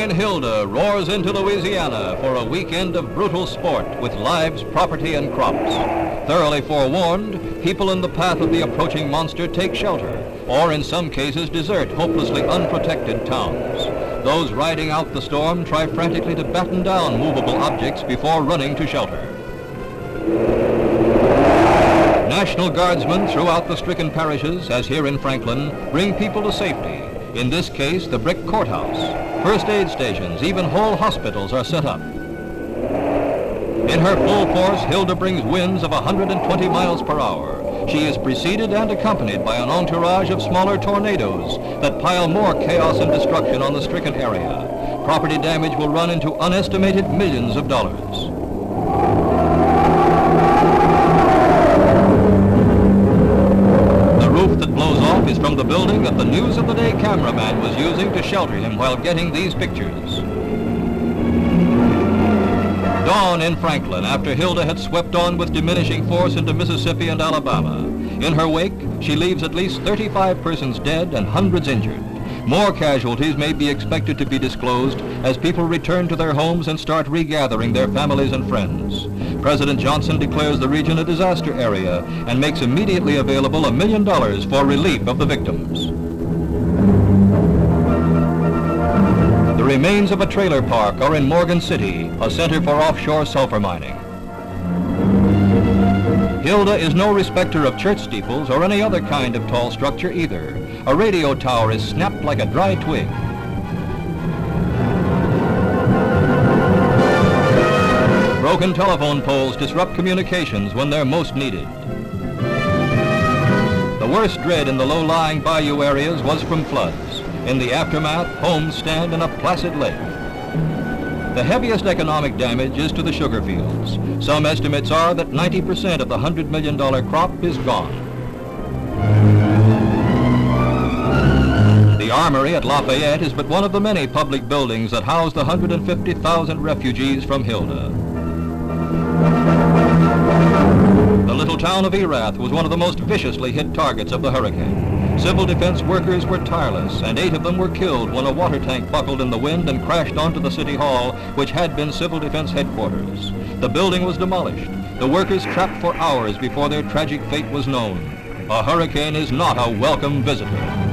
Hurricane Hilda roars into Louisiana for a weekend of brutal sport with lives, property, and crops. Thoroughly forewarned, people in the path of the approaching monster take shelter, or in some cases desert hopelessly unprotected towns. Those riding out the storm try frantically to batten down movable objects before running to shelter. National Guardsmen throughout the stricken parishes, as here in Franklin, bring people to safety. In this case, the brick courthouse. First aid stations, even whole hospitals are set up. In her full force, Hilda brings winds of 120 miles per hour. She is preceded and accompanied by an entourage of smaller tornadoes that pile more chaos and destruction on the stricken area. Property damage will run into unestimated millions of dollars. That blows off is from the building that the News of the Day cameraman was using to shelter him while getting these pictures. Dawn in Franklin after Hilda had swept on with diminishing force into Mississippi and Alabama. In her wake, she leaves at least 35 persons dead and hundreds injured. More casualties may be expected to be disclosed as people return to their homes and start regathering their families and friends. President Johnson declares the region a disaster area and makes immediately available $1 million for relief of the victims. The remains of a trailer park are in Morgan City, a center for offshore sulfur mining. Hilda is no respecter of church steeples or any other kind of tall structure either. A radio tower is snapped like a dry twig. Broken telephone poles disrupt communications when they're most needed. The worst dread in the low-lying bayou areas was from floods. In the aftermath, homes stand in a placid lake. The heaviest economic damage is to the sugar fields. Some estimates are that 90% of the $100 million crop is gone. The Armory at Lafayette is but one of the many public buildings that house the 150,000 refugees from Hilda. The little town of Erath was one of the most viciously hit targets of the hurricane. Civil defense workers were tireless, and 8 of them were killed when a water tank buckled in the wind and crashed onto the city hall, which had been civil defense headquarters. The building was demolished. The workers trapped for hours before their tragic fate was known. A hurricane is not a welcome visitor.